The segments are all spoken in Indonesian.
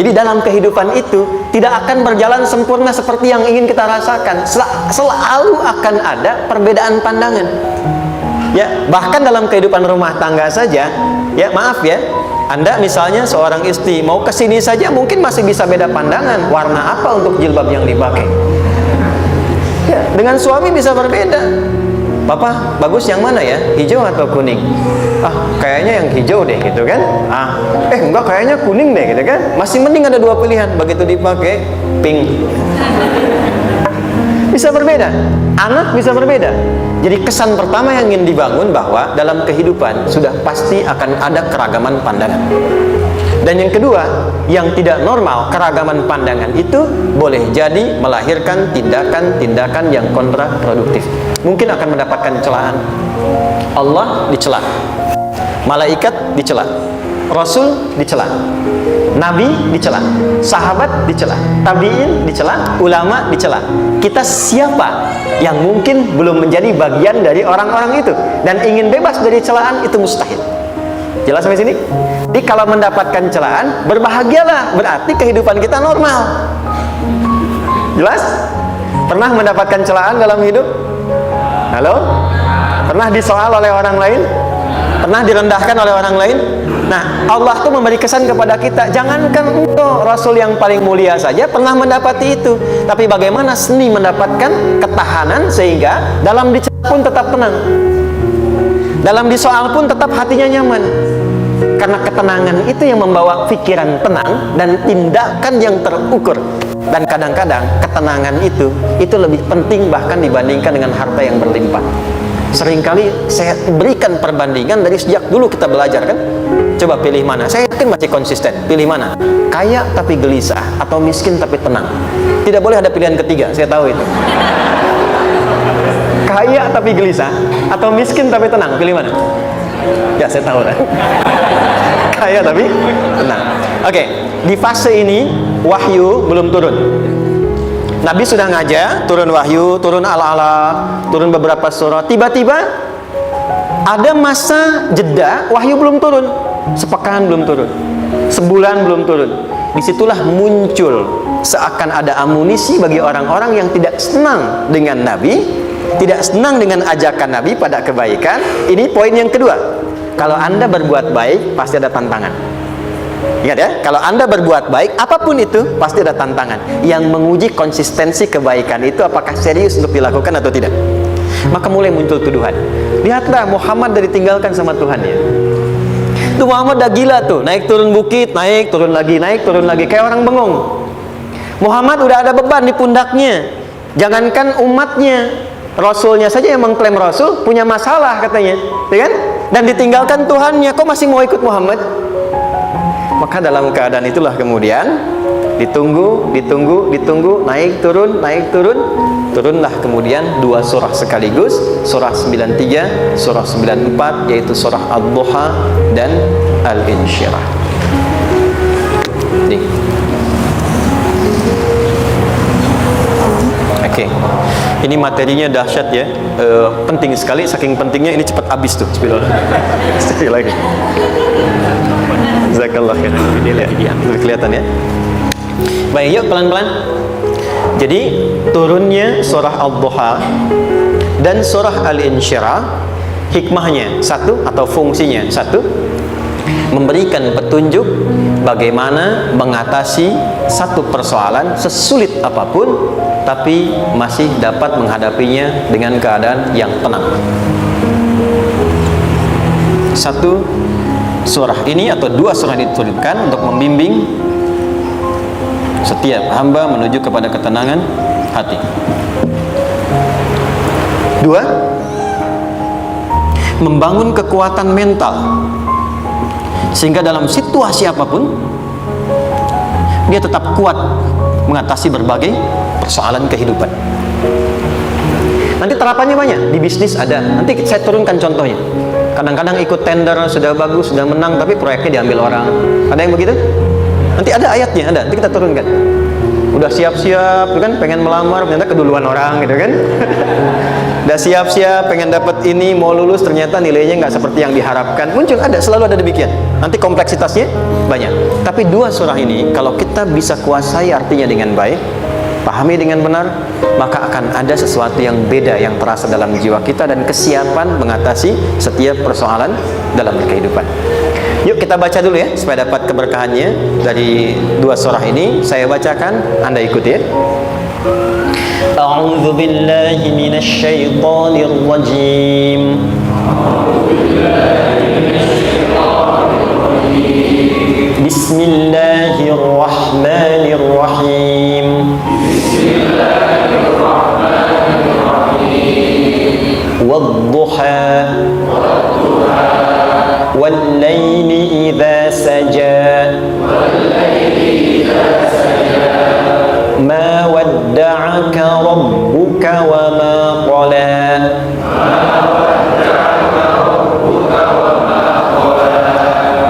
Jadi dalam kehidupan itu tidak akan berjalan sempurna seperti yang ingin kita rasakan. Selalu akan ada perbedaan pandangan. Ya, bahkan dalam kehidupan rumah tangga saja, ya maaf ya, Anda misalnya seorang istri mau ke sini saja mungkin masih bisa beda pandangan warna apa untuk jilbab yang dipakai. Ya, dengan suami bisa berbeda. Papa, bagus yang mana ya? Hijau atau kuning? Ah, kayaknya yang hijau deh gitu kan. Enggak, kayaknya kuning deh gitu kan. Masih mending ada dua pilihan. Begitu dipakai, pink. Bisa berbeda. Anak bisa berbeda. Jadi kesan pertama yang ingin dibangun bahwa dalam kehidupan sudah pasti akan ada keragaman pandangan. Dan yang kedua, yang tidak normal, keragaman pandangan itu boleh jadi melahirkan tindakan-tindakan yang kontraproduktif. Mungkin akan mendapatkan celaan. Allah dicela, malaikat dicela, Rasul dicela, Nabi dicela, sahabat dicela, tabi'in dicela, ulama dicela. Kita siapa yang mungkin belum menjadi bagian dari orang-orang itu dan ingin bebas dari celaan? Itu mustahil. Jelas sampai sini? Jadi kalau mendapatkan celaan, berbahagialah, berarti kehidupan kita normal. Jelas? Pernah mendapatkan celaan dalam hidup? Halo? Pernah disoal oleh orang lain? Pernah direndahkan oleh orang lain? Nah, Allah tuh memberi kesan kepada kita, jangankan engkau Rasul yang paling mulia saja pernah mendapati itu. Tapi bagaimana seni mendapatkan ketahanan sehingga dalam dicela pun tetap tenang, dalam disoal pun tetap hatinya nyaman. Karena ketenangan itu yang membawa pikiran tenang dan tindakan yang terukur. Dan kadang-kadang ketenangan itu lebih penting bahkan dibandingkan dengan harta yang berlimpah. Seringkali saya berikan perbandingan dari sejak dulu kita belajar kan. Coba pilih mana? Saya yakin masih konsisten. Pilih mana? Kaya tapi gelisah atau miskin tapi tenang. Tidak boleh ada pilihan ketiga, saya tahu itu. Kaya tapi gelisah atau miskin tapi tenang, pilih mana? Ya, saya tahu lah. Kaya tapi tenang. Oke, di fase ini wahyu belum turun. Nabi sudah ngajar, turun wahyu, turun ala-ala, turun beberapa surah. Tiba-tiba ada masa jeda, wahyu belum turun. Sepekan belum turun, sebulan belum turun. Disitulah muncul seakan ada amunisi bagi orang-orang yang tidak senang dengan Nabi, tidak senang dengan ajakan Nabi pada kebaikan. Ini poin yang kedua. Kalau Anda berbuat baik, pasti ada tantangan. Ingat ya, kalau Anda berbuat baik, apapun itu, pasti ada tantangan. Yang menguji konsistensi kebaikan itu apakah serius untuk dilakukan atau tidak. Maka mulai muncul tuduhan. Lihatlah Muhammad dari ditinggalkan sama Tuhan ya. Itu Muhammad udah gila tuh, naik turun bukit, naik turun lagi, kayak orang bengong. Muhammad udah ada beban di pundaknya. Jangankan umatnya, Rasulnya saja yang mengklaim Rasul punya masalah katanya, ya kan? Dan ditinggalkan Tuhannya, kok masih mau ikut Muhammad? Maka dalam keadaan itulah kemudian ditunggu, naik turun, turunlah kemudian dua surah sekaligus, surah 93, surah 94, yaitu surah Ad-Duha dan Al-Insyirah. Oke. Ini materinya dahsyat ya, penting sekali, saking pentingnya ini cepat habis tuh. Sekali lagi. Jazakallah khair. Kelihatan ya. Baik, yuk pelan-pelan. Jadi turunnya surah Ad-Duha dan surah Al-Insyirah, hikmahnya satu atau fungsinya satu, memberikan petunjuk bagaimana mengatasi satu persoalan sesulit apapun, tapi masih dapat menghadapinya dengan keadaan yang tenang. Satu surah ini atau dua surah diturunkan untuk membimbing setiap hamba menuju kepada ketenangan hati. Dua, membangun kekuatan mental sehingga dalam situasi apapun dia tetap kuat mengatasi berbagai persoalan kehidupan. Nanti terapannya banyak, di bisnis ada. Nanti saya turunkan contohnya. Kadang-kadang ikut tender, sudah bagus, sudah menang, tapi proyeknya diambil orang. Ada yang begitu? Nanti ada ayatnya, ada. Nanti kita turunkan. Udah siap-siap, kan pengen melamar, ternyata keduluan orang, gitu kan? Udah siap-siap pengen dapat ini, mau lulus, ternyata nilainya nggak seperti yang diharapkan. Muncul, selalu ada demikian. Nanti kompleksitasnya banyak. Tapi dua surah ini kalau kita bisa kuasai artinya dengan baik, pahami dengan benar, maka akan ada sesuatu yang beda yang terasa dalam jiwa kita dan kesiapan mengatasi setiap persoalan dalam kehidupan. Yuk kita baca dulu ya supaya dapat keberkahannya dari dua surah ini. Saya bacakan, Anda ikuti ya. A'udzu billahi minasy syaithanir rajim. Bismillahirrahmanirrahim. Wadduha wal-laili idza saja ma wadda'aka rabbuka wa ma qala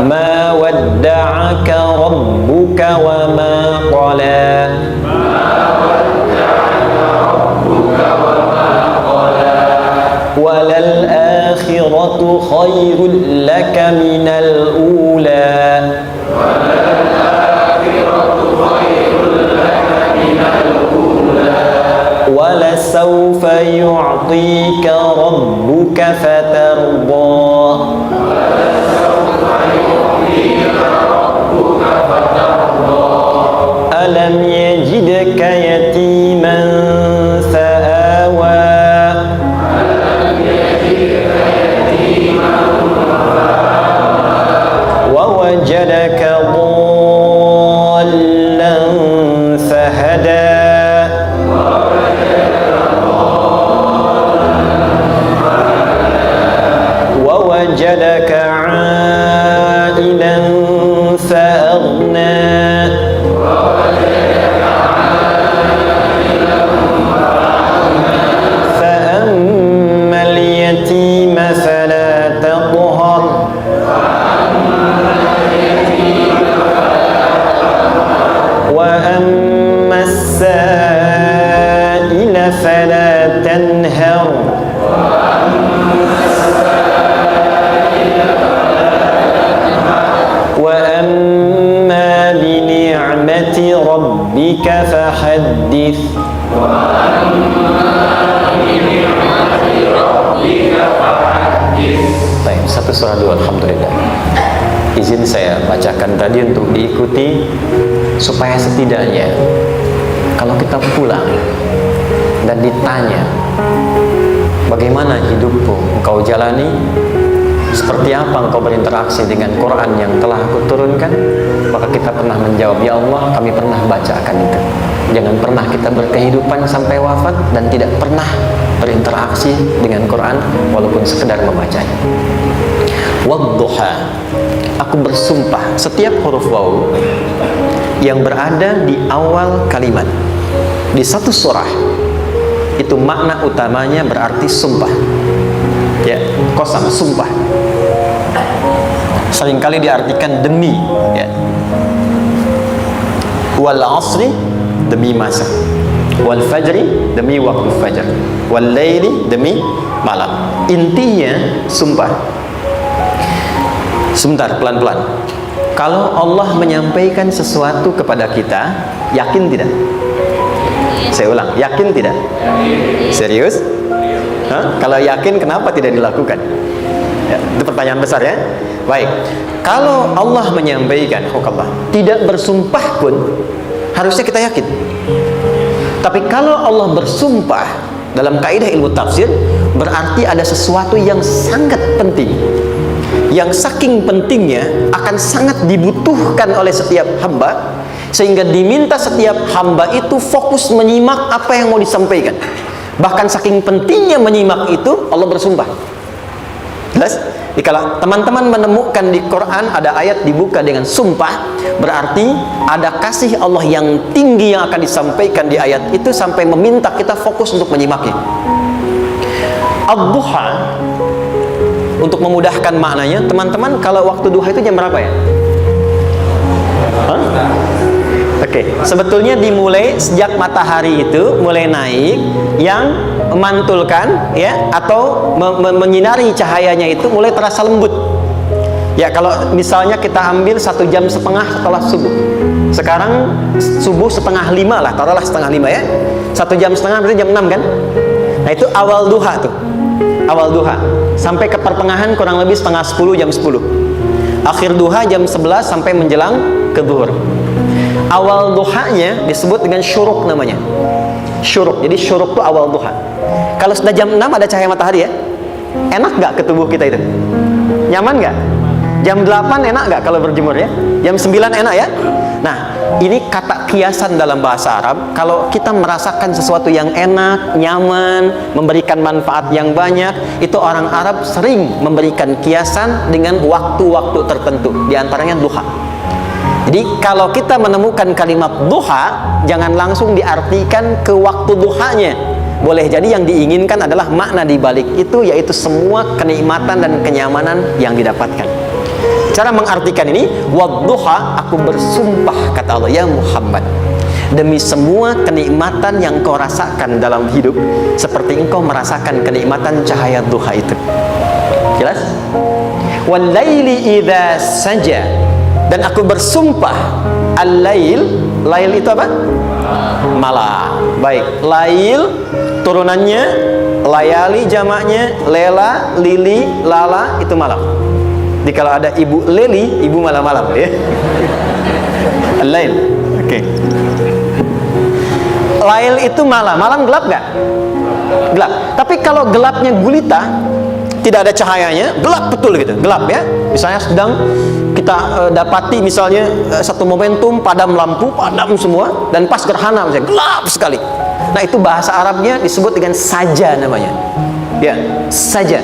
ma wadda'aka rabbuka wa ma qala walal akhiratu khairul laka minal ula ولسوف يعطيك ربك فترضى ألم يجدك يتيما فآوى ووجدك ضالا فهدى ووجدك عائلا فأغنى فأما اليتيم فلا تقهر وأما السائل فلا تنهر وأما بنعمة ربك فحدث Baik, satu surah dulu, alhamdulillah. Izin saya bacakan tadi untuk diikuti supaya setidaknya kalau kita pulang dan ditanya bagaimana hidupmu engkau jalani, seperti apa engkau berinteraksi dengan Quran yang telah aku turunkan, maka kita pernah menjawab, ya Allah, kami pernah bacakan itu. Jangan pernah kita berkehidupan sampai wafat dan tidak pernah berinteraksi dengan Quran walaupun sekedar membacanya. Wadduha, aku bersumpah, setiap huruf waw yang berada di awal kalimat di satu surah itu makna utamanya berarti sumpah. Ya, qasam, sumpah. Seringkali diartikan demi, ya. Wal asri, demi masa. Wal fajri, demi waktu fajar. Wal laili, demi malam. Intinya sumpah. Sebentar, pelan-pelan. Kalau Allah menyampaikan sesuatu kepada kita, yakin tidak? Saya ulang, yakin tidak? Serius? Hah? Kalau yakin, kenapa tidak dilakukan? Ya, itu pertanyaan besar ya. Baik, kalau Allah menyampaikan Allah tidak bersumpah pun harusnya kita yakin. Tapi kalau Allah bersumpah dalam kaidah ilmu tafsir, berarti ada sesuatu yang sangat penting, yang saking pentingnya akan sangat dibutuhkan oleh setiap hamba, sehingga diminta setiap hamba itu fokus menyimak apa yang mau disampaikan. Bahkan saking pentingnya menyimak itu, Allah bersumpah. Jelas? Jadi kalau teman-teman menemukan di Quran ada ayat dibuka dengan sumpah, berarti ada kasih Allah yang tinggi yang akan disampaikan di ayat itu sampai meminta kita fokus untuk menyimaknya. Ad-duha, untuk memudahkan maknanya, teman-teman, kalau waktu duha itu jam berapa ya? Oke, sebetulnya dimulai sejak matahari itu mulai naik, yang memantulkan ya, atau menyinari cahayanya itu mulai terasa lembut. Ya, kalau misalnya kita ambil 1,5 jam setelah subuh. Sekarang subuh 4:30 lah, taruhlah 4:30 ya. 1,5 jam berarti jam 6 kan? Nah, itu awal duha tuh. Awal duha. Sampai ke pertengahan kurang lebih 9:30, jam 10. Akhir duha jam 11 sampai menjelang ke zuhur. Awal duhanya disebut dengan syuruk namanya. Syuruk. Jadi syuruk itu awal duha. Kalau sudah jam 6 ada cahaya matahari ya, enak nggak ke tubuh kita itu? Nyaman nggak? Jam 8 enak nggak kalau berjemur ya? Jam 9 enak ya? Nah, ini kata kiasan dalam bahasa Arab. Kalau kita merasakan sesuatu yang enak, nyaman, memberikan manfaat yang banyak, itu orang Arab sering memberikan kiasan dengan waktu-waktu tertentu, diantaranya duha. Jadi kalau kita menemukan kalimat duha, jangan langsung diartikan ke waktu duhanya. Boleh jadi yang diinginkan adalah makna di balik itu, yaitu semua kenikmatan dan kenyamanan yang didapatkan. Cara mengartikan ini, wadduha, aku bersumpah kata Allah, ya Muhammad, demi semua kenikmatan yang kau rasakan dalam hidup, seperti engkau merasakan kenikmatan cahaya duha itu. Jelas? Wal laili idza saja, dan aku bersumpah al-lail, lail itu apa? Malam. Baik, lail turunannya layali, jamaknya lela, lili, lala, itu malam. Jadi kalau ada ibu leli, ibu malam-malam ya. Al-lail. Oke. Lail itu malam. Malam gelap nggak? Gelap. Tapi kalau gelapnya gulita, tidak ada cahayanya, gelap betul gitu, gelap ya. Misalnya sedang kita dapati misalnya satu momentum padam lampu, padam semua, dan pas gerhana misalnya gelap sekali. Nah, itu bahasa Arabnya disebut dengan saja namanya. Ya, saja.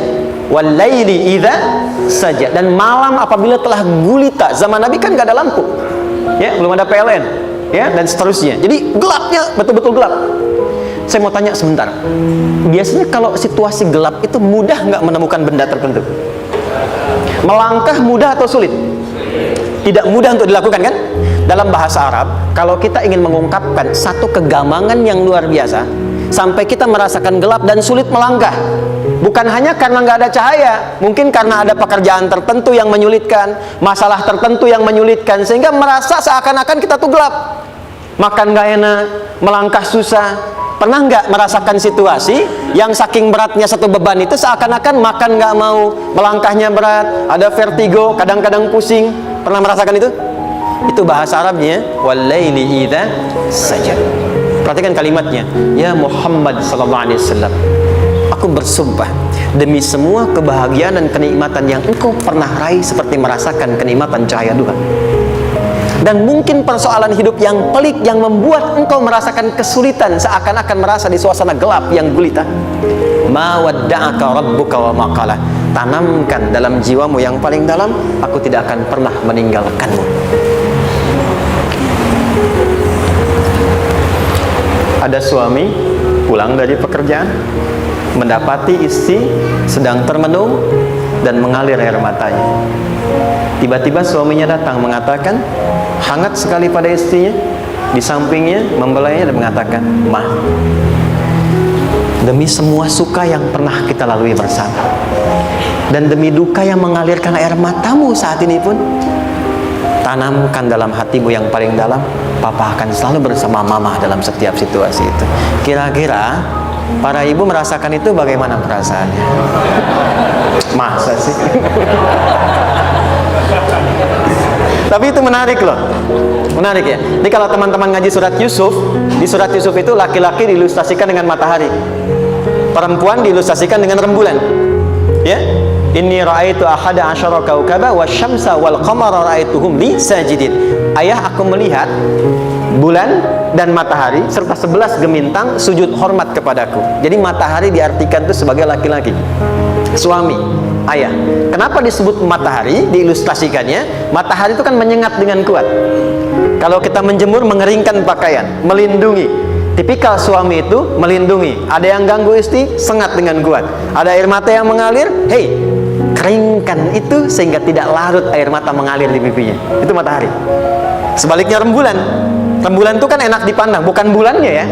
Wal laili idza saja. Dan malam apabila telah gulita. Zaman Nabi kan nggak ada lampu, ya, belum ada PLN, ya, dan seterusnya. Jadi gelapnya betul-betul gelap. Saya mau tanya sebentar. Biasanya kalau situasi gelap itu mudah nggak menemukan benda tertentu? Melangkah mudah atau sulit? Tidak mudah untuk dilakukan kan? Dalam bahasa Arab, kalau kita ingin mengungkapkan satu kegamangan yang luar biasa, sampai kita merasakan gelap dan sulit melangkah, bukan hanya karena nggak ada cahaya, mungkin karena ada pekerjaan tertentu yang menyulitkan, masalah tertentu yang menyulitkan, sehingga merasa seakan-akan kita tuh gelap, makan nggak enak, melangkah susah. Pernah nggak merasakan situasi yang saking beratnya satu beban itu seakan-akan makan nggak mau, melangkahnya berat, ada vertigo, kadang-kadang pusing? Pernah merasakan itu? Itu bahasa Arabnya wal laili idza saja. Perhatikan kalimatnya, ya Muhammad sallallahu alaihi wasallam, aku bersumpah demi semua kebahagiaan dan kenikmatan yang engkau pernah raih, seperti merasakan kenikmatan cahaya duha. Dan mungkin persoalan hidup yang pelik yang membuat engkau merasakan kesulitan, seakan-akan merasa di suasana gelap yang gulita. Ma wadda'aka rabbuka wa ma qala. Tanamkan dalam jiwamu yang paling dalam, aku tidak akan pernah meninggalkanmu. Ada suami pulang dari pekerjaan, mendapati istri sedang termenung dan mengalir air matanya. Tiba-tiba suaminya datang mengatakan, hangat sekali pada istrinya, di sampingnya membelainya dan mengatakan, "Ma, demi semua suka yang pernah kita lalui bersama, dan demi duka yang mengalirkan air matamu saat ini pun, tanamkan dalam hatimu yang paling dalam, Papa akan selalu bersama Mama dalam setiap situasi itu." Kira-kira para ibu merasakan itu bagaimana perasaannya? Masa sih? Tapi itu menarik loh, menarik ya. Jadi kalau teman-teman ngaji surat Yusuf, di surat Yusuf itu laki-laki diilustrasikan dengan matahari, perempuan diilustrasikan dengan rembulan. Ya, inni ra'aitu ahada asyara kaukaba wasyamsa wal qamara ra'aituhum li sajidin. Ayah, aku melihat bulan dan matahari serta 11 gemintang sujud hormat kepadaku. Jadi matahari diartikan itu sebagai laki-laki, suami, ayah. Kenapa disebut matahari? Diilustrasikannya, matahari itu kan menyengat dengan kuat. Kalau kita menjemur, mengeringkan pakaian, melindungi. Tipikal suami itu melindungi. Ada yang ganggu istri, sengat dengan kuat. Ada air mata yang mengalir, hei, keringkan itu sehingga tidak larut air mata mengalir di pipinya. Itu matahari. Sebaliknya rembulan. Rembulan itu kan enak dipandang, bukan bulannya ya.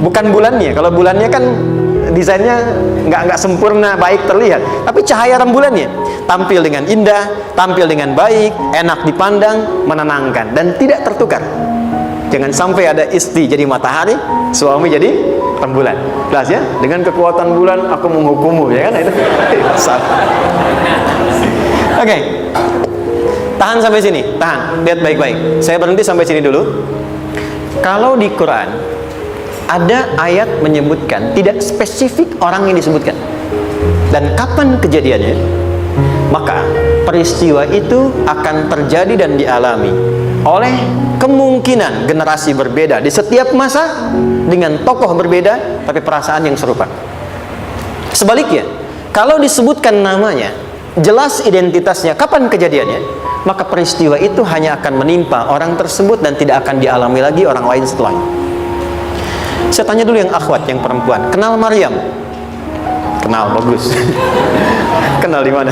Bukan bulannya. Kalau bulannya kan desainnya nggak sempurna, baik terlihat, tapi cahaya rembulannya tampil dengan indah, tampil dengan baik, enak dipandang, menenangkan, dan tidak tertukar. Jangan sampai ada istri jadi matahari, suami jadi rembulan. Jelas ya? Dengan kekuatan bulan aku menghukummu, ya kan? Itu. Oke. Tahan sampai sini, tahan. Lihat baik-baik. Saya berhenti sampai sini dulu. Kalau di Quran ada ayat menyebutkan, tidak spesifik orang yang disebutkan dan kapan kejadiannya, maka peristiwa itu akan terjadi dan dialami oleh kemungkinan generasi berbeda di setiap masa dengan tokoh berbeda tapi perasaan yang serupa. Sebaliknya, kalau disebutkan namanya, jelas identitasnya, kapan kejadiannya, maka peristiwa itu hanya akan menimpa orang tersebut dan tidak akan dialami lagi orang lain setelahnya. Saya tanya dulu yang akhwat, yang perempuan, kenal Maryam? Kenal, bagus. Kenal di mana?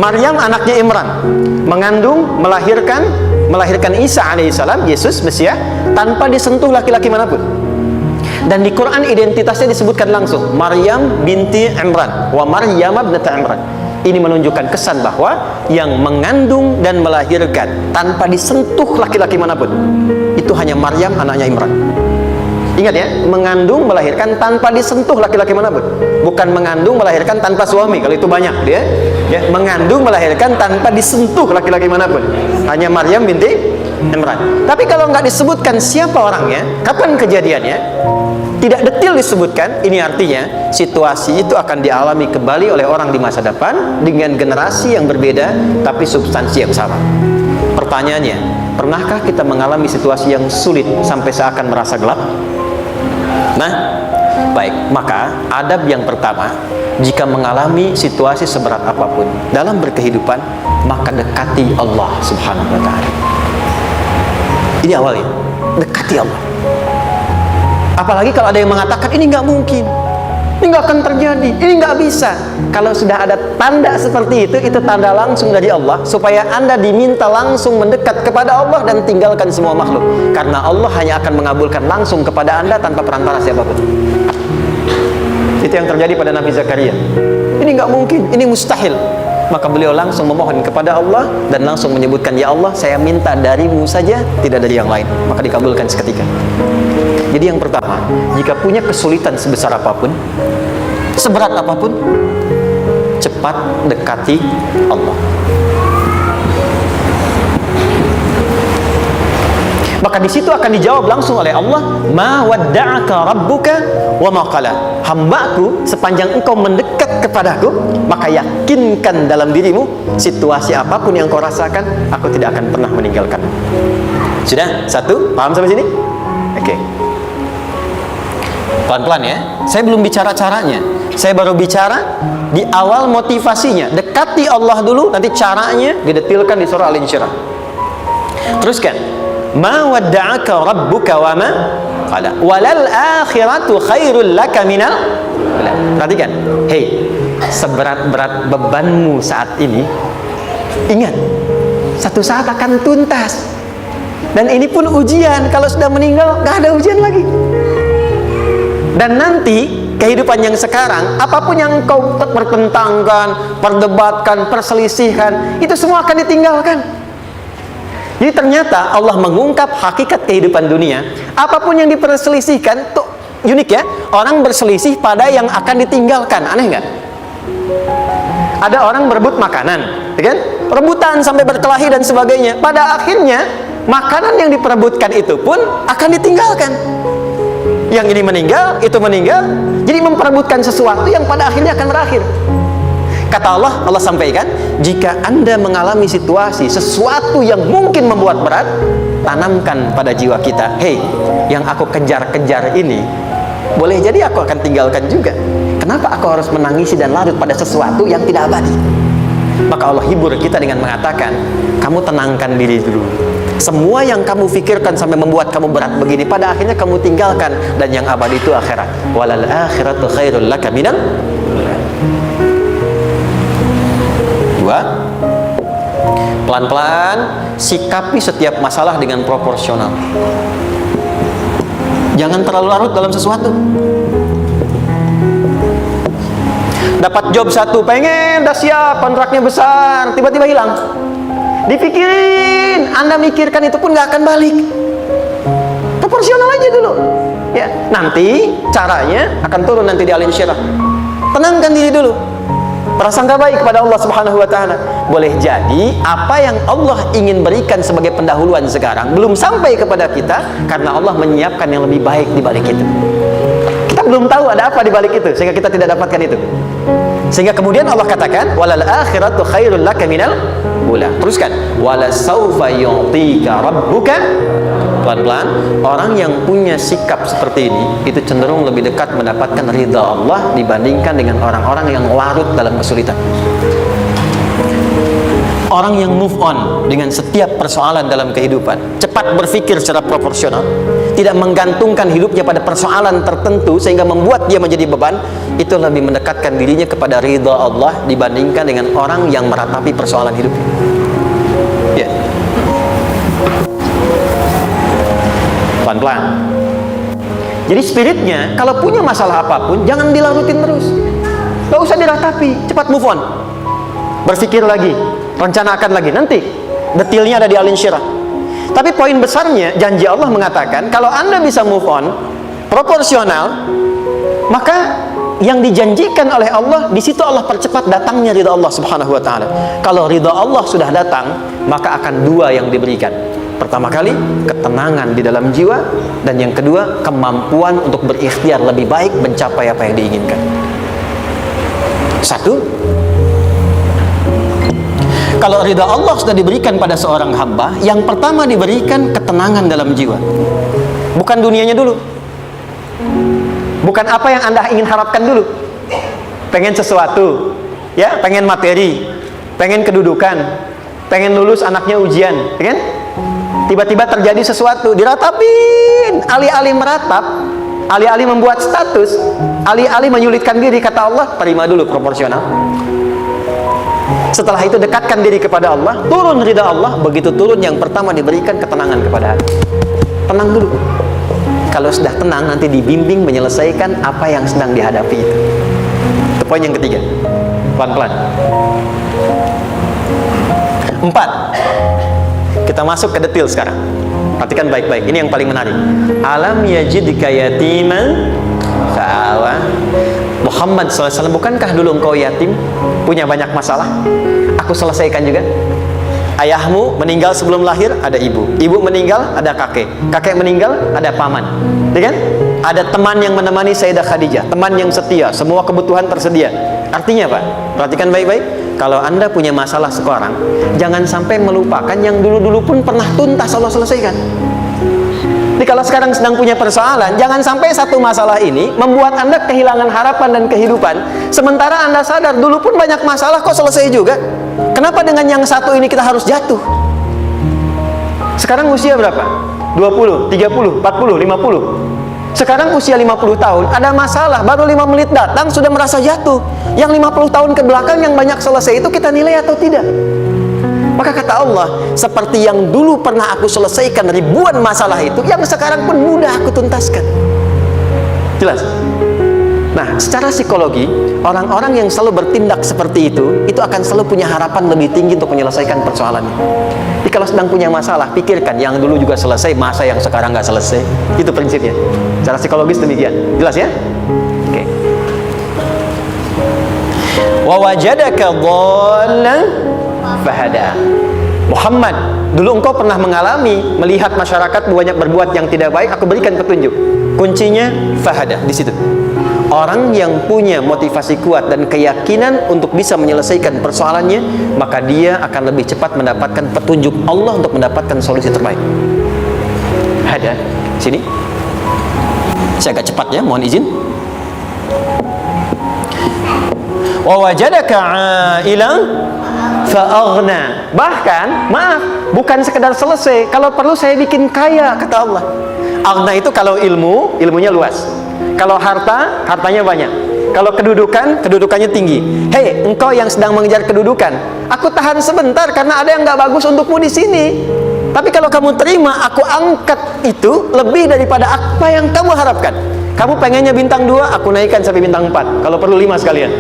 Maryam anaknya Imran, mengandung, melahirkan Isa alaihissalam, Yesus Mesias, tanpa disentuh laki-laki manapun. Dan di Quran identitasnya disebutkan langsung, Maryam binti Imran, wa Maryam ibnata Imran. Ini menunjukkan kesan bahwa yang mengandung dan melahirkan tanpa disentuh laki-laki manapun, itu hanya Maryam anaknya Imran. Ingat ya, mengandung, melahirkan tanpa disentuh laki-laki manapun. Bukan mengandung, melahirkan tanpa suami, kalau itu banyak dia. Ya, mengandung, melahirkan tanpa disentuh laki-laki manapun. Hanya Maryam binti Imran. Tapi kalau nggak disebutkan siapa orangnya, kapan kejadiannya, tidak detail disebutkan, ini artinya situasi itu akan dialami kembali oleh orang di masa depan dengan generasi yang berbeda, tapi substansi yang sama. Pertanyaannya, pernahkah kita mengalami situasi yang sulit sampai seakan merasa gelap? Nah, baik, maka adab yang pertama, jika mengalami situasi seberat apapun dalam berkehidupan, maka dekati Allah Subhanahu wa ta'ala. Ini awalnya, dekati Allah. Apalagi kalau ada yang mengatakan ini nggak mungkin, ini nggak akan terjadi, ini nggak bisa. Kalau sudah ada tanda seperti itu tanda langsung dari Allah, supaya Anda diminta langsung mendekat kepada Allah dan tinggalkan semua makhluk. Karena Allah hanya akan mengabulkan langsung kepada Anda tanpa perantara siapapun. Itu yang terjadi pada Nabi Zakaria. Ini nggak mungkin, ini mustahil. Maka beliau langsung memohon kepada Allah dan langsung menyebutkan, ya Allah, saya minta darimu saja, tidak dari yang lain. Maka dikabulkan seketika. Jadi yang pertama, jika punya kesulitan sebesar apapun, seberat apapun, cepat dekati Allah. Maka di situ akan dijawab langsung oleh Allah, ma wadda'aka rabbuka wa ma qala. Hambaku, sepanjang engkau mendekat kepadaku, maka yakinkan dalam dirimu, situasi apapun yang kau rasakan, aku tidak akan pernah meninggalkanmu. Sudah? Satu? Paham sampai sini? Oke. Pelan-pelan ya. Saya belum bicara caranya. Saya baru bicara di awal motivasinya. Dekati Allah dulu, nanti caranya didetilkan di surah Al-Insyirah. Teruskan. Ma wadda'aka rabbuka wa ma qala. Walal akhiratu khairul laka minal. Perhatikan. Hei, seberat-berat bebanmu saat ini, ingat, satu saat akan tuntas. Dan ini pun ujian. Kalau sudah meninggal, gak ada ujian lagi. Dan nanti kehidupan yang sekarang, apapun yang kau pertentangkan, perdebatkan, perselisihkan, itu semua akan ditinggalkan. Jadi ternyata Allah mengungkap hakikat kehidupan dunia. Apapun yang diperselisihkan, tuh unik ya. Orang berselisih pada yang akan ditinggalkan. Aneh nggak? Ada orang berebut makanan, ya kan? Rebutan sampai berkelahi dan sebagainya. Pada akhirnya makanan yang diperebutkan itu pun akan ditinggalkan. Yang ini meninggal, itu meninggal. Jadi memperebutkan sesuatu yang pada akhirnya akan berakhir. Kata Allah, Allah sampaikan, jika Anda mengalami situasi, sesuatu yang mungkin membuat berat, tanamkan pada jiwa kita, hei, yang aku kejar-kejar ini, boleh jadi aku akan tinggalkan juga. Kenapa aku harus menangisi dan larut pada sesuatu yang tidak abadi? Maka Allah hibur kita dengan mengatakan, kamu tenangkan diri dulu. Semua yang kamu pikirkan sampai membuat kamu berat begini, pada akhirnya kamu tinggalkan, dan yang abadi itu akhirat. Walal akhiratu khairul laka minal. Dua, pelan-pelan sikapi setiap masalah dengan proporsional. Jangan terlalu larut dalam sesuatu. Dapat job satu, pengen, udah siap, kontraknya besar, tiba-tiba hilang. Dipikirin, Anda mikirkan itu pun nggak akan balik. Proporsional aja dulu. Ya, nanti caranya akan turun nanti di alim syirah. Tenangkan diri dulu. Prasangka baik kepada Allah Subhanahu wa taala. Boleh jadi apa yang Allah ingin berikan sebagai pendahuluan sekarang belum sampai kepada kita karena Allah menyiapkan yang lebih baik di balik itu. Kita belum tahu ada apa di balik itu sehingga kita tidak dapatkan itu. Sehingga kemudian Allah katakan walal akhiratu khairul laka minal ula. Teruskan wala saufa yu'tika rabbuka. Pelan-pelan, orang yang punya sikap seperti ini itu cenderung lebih dekat mendapatkan ridha Allah dibandingkan dengan orang-orang yang larut dalam kesulitan. Orang yang move on dengan setiap persoalan dalam kehidupan, cepat berpikir secara proporsional, tidak menggantungkan hidupnya pada persoalan tertentu sehingga membuat dia menjadi beban, itu lebih mendekatkan dirinya kepada ridha Allah dibandingkan dengan orang yang meratapi persoalan hidupnya. Ya. Pelan-pelan. Jadi spiritnya kalau punya masalah apapun jangan dilarutin terus, gak usah diratapi, cepat move on, berpikir lagi, rencanakan lagi, nanti detailnya ada di Al Insyirah. Tapi poin besarnya janji Allah mengatakan kalau Anda bisa move on proporsional, maka yang dijanjikan oleh Allah di situ Allah percepat datangnya ridha Allah Subhanahu wa taala. Kalau ridha Allah sudah datang, maka akan dua yang diberikan. Pertama kali, ketenangan di dalam jiwa, dan yang kedua, kemampuan untuk berikhtiar lebih baik mencapai apa yang diinginkan. Satu, kalau ridha Allah sudah diberikan pada seorang hamba, yang pertama diberikan ketenangan dalam jiwa. Bukan dunianya dulu. Bukan apa yang Anda ingin harapkan dulu. Pengen sesuatu, ya, pengen materi, pengen kedudukan, pengen lulus anaknya ujian, ya kan? Tiba-tiba terjadi sesuatu, diratapin, alih-alih meratap, alih-alih membuat status, alih-alih menyulitkan diri, kata Allah, terima dulu proporsional. Setelah itu dekatkan diri kepada Allah, turun ridha Allah. Begitu turun, yang pertama diberikan ketenangan kepada hati. Tenang dulu. Kalau sudah tenang, nanti dibimbing menyelesaikan apa yang sedang dihadapi itu. Itu poin yang ketiga. Pelan-pelan. 4. Kita masuk ke detail sekarang. Perhatikan baik-baik. Ini yang paling menarik. Alam yajidka yatiman fa'awa. Muhammad SAW, bukankah dulu engkau yatim, punya banyak masalah? Aku selesaikan juga. Ayahmu meninggal sebelum lahir, ada ibu. Ibu meninggal, ada kakek. Kakek meninggal, ada paman. Ya kan? Ada teman yang menemani Sayyidah Khadijah, teman yang setia, semua kebutuhan tersedia. Artinya apa? Perhatikan baik-baik. Kalau Anda punya masalah sekarang, jangan sampai melupakan yang dulu-dulu pun pernah tuntas Allah selesaikan. Jadi kalau sekarang sedang punya persoalan, jangan sampai satu masalah ini membuat Anda kehilangan harapan dan kehidupan. Sementara Anda sadar dulu pun banyak masalah kok selesai juga. Kenapa dengan yang satu ini kita harus jatuh? Sekarang usia berapa? 20, 30, 40, 50. Sekarang usia 50 tahun, ada masalah, baru 5 menit datang sudah merasa jatuh. Yang 50 tahun ke belakang yang banyak selesai itu kita nilai atau tidak? Maka kata Allah, seperti yang dulu pernah aku selesaikan ribuan masalah itu, yang sekarang pun mudah aku tuntaskan. Jelas? Nah, secara psikologi, orang-orang yang selalu bertindak seperti itu akan selalu punya harapan lebih tinggi untuk menyelesaikan persoalannya. Jadi kalau sedang punya masalah, pikirkan yang dulu juga selesai, masa yang sekarang nggak selesai. Itu prinsipnya. Secara psikologis demikian. Jelas ya? Oke. Wa wajadaka dhallan fahada. Muhammad, dulu engkau pernah mengalami melihat masyarakat banyak berbuat yang tidak baik, aku berikan petunjuk. Kuncinya fahada di situ. Orang yang punya motivasi kuat dan keyakinan untuk bisa menyelesaikan persoalannya, maka dia akan lebih cepat mendapatkan petunjuk Allah untuk mendapatkan solusi terbaik. Ada sini. Saya agak cepat ya, mohon izin. Wa wajadaka 'ailan fa'aghna. Bahkan, maaf, bukan sekedar selesai, kalau perlu saya bikin kaya, kata Allah. Aghna itu kalau ilmunya luas. Kalau harta, hartanya banyak. Kalau kedudukan, kedudukannya tinggi. Hei, engkau yang sedang mengejar kedudukan, aku tahan sebentar karena ada yang nggak bagus untukmu di sini. Tapi kalau kamu terima, aku angkat itu lebih daripada apa yang kamu harapkan. Kamu pengennya bintang 2, aku naikkan sampai bintang 4. Kalau perlu 5 sekalian.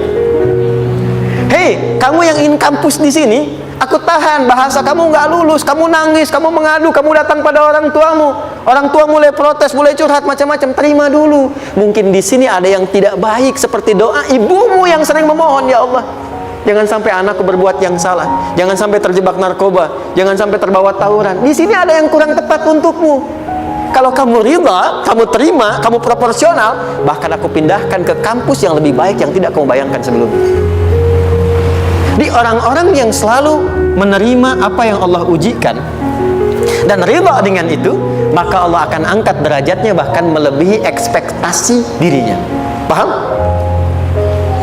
Hei, kamu yang ingin kampus di sini, aku tahan, bahasa kamu nggak lulus, kamu nangis, kamu mengadu, kamu datang pada orang tua mulai protes, mulai curhat macam-macam. Terima dulu. Mungkin di sini ada yang tidak baik, seperti doa ibumu yang sering memohon, ya Allah, jangan sampai anakku berbuat yang salah, jangan sampai terjebak narkoba, jangan sampai terbawa tawuran. Di sini ada yang kurang tepat untukmu. Kalau kamu ridha, kamu terima, kamu proporsional, bahkan aku pindahkan ke kampus yang lebih baik yang tidak kamu bayangkan sebelumnya. Di orang-orang yang selalu menerima apa yang Allah ujikan dan ridha dengan itu, maka Allah akan angkat derajatnya bahkan melebihi ekspektasi dirinya. Paham?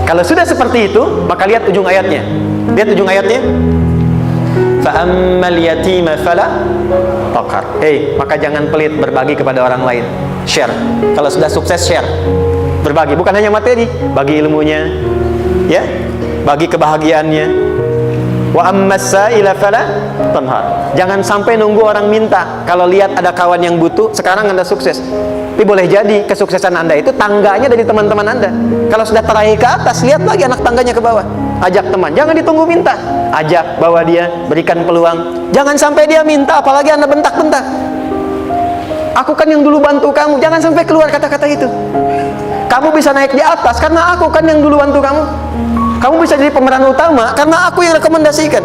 Kalau sudah seperti itu, maka lihat ujung ayatnya. Lihat ujung ayatnya. Fa'ammal yatima fala taqhar. Hei, maka jangan pelit berbagi kepada orang lain. Share. Kalau sudah sukses, share. Berbagi, bukan hanya materi, bagi ilmunya, ya, bagi kebahagiaannya. Wa ammas sa'ila fala tanhar. Jangan sampai nunggu orang minta. Kalau lihat ada kawan yang butuh, sekarang Anda sukses, tapi boleh jadi kesuksesan Anda itu tangganya dari teman-teman Anda. Kalau sudah teraih ke atas, lihat lagi anak tangganya ke bawah. Ajak teman, jangan ditunggu minta. Ajak, bawa dia, berikan peluang. Jangan sampai dia minta, apalagi Anda bentak-bentak. Aku kan yang dulu bantu kamu. Jangan sampai keluar kata-kata itu. Kamu bisa naik di atas karena aku kan yang dulu bantu kamu. Kamu bisa jadi pemeran utama karena aku yang rekomendasikan,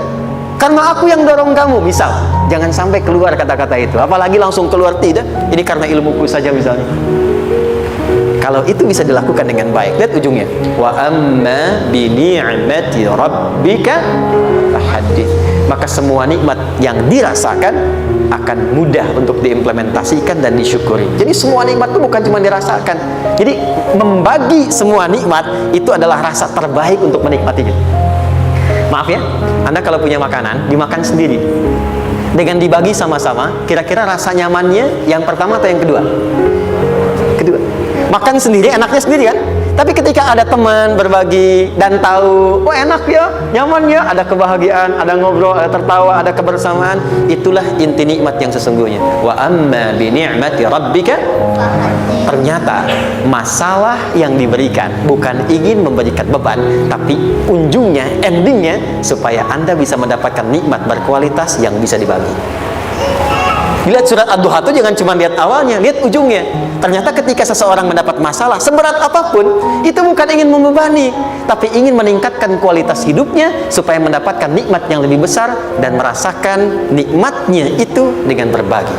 karena aku yang dorong kamu. Misal, jangan sampai keluar kata-kata itu. Apalagi langsung keluar, tidak, ini karena ilmuku saja misalnya. Kalau itu bisa dilakukan dengan baik, lihat ujungnya. Wa amma bi ni'mati rabbika fahaddits. Maka semua nikmat yang dirasakan akan mudah untuk diimplementasikan dan disyukuri. Jadi semua nikmat itu bukan cuma dirasakan. Jadi membagi semua nikmat itu adalah rasa terbaik untuk menikmatinya. Maaf ya, Anda kalau punya makanan, dimakan sendiri. Dengan dibagi sama-sama, kira-kira rasa nyamannya yang pertama atau yang kedua? Kedua. Makan sendiri, enaknya sendiri kan? Tapi ketika ada teman berbagi dan tahu, oh enak ya, nyaman ya, ada kebahagiaan, ada ngobrol, ada tertawa, ada kebersamaan, itulah inti nikmat yang sesungguhnya. Wa amma bi ni'mati rabbika. Ternyata masalah yang diberikan bukan ingin memberikan beban, tapi ujungnya, endingnya, supaya Anda bisa mendapatkan nikmat berkualitas yang bisa dibagi. Lihat surat Ad-Duha itu jangan cuma lihat awalnya, lihat ujungnya. Ternyata ketika seseorang mendapat masalah seberat apapun, itu bukan ingin membebani, tapi ingin meningkatkan kualitas hidupnya supaya mendapatkan nikmat yang lebih besar dan merasakan nikmatnya itu dengan berbagi.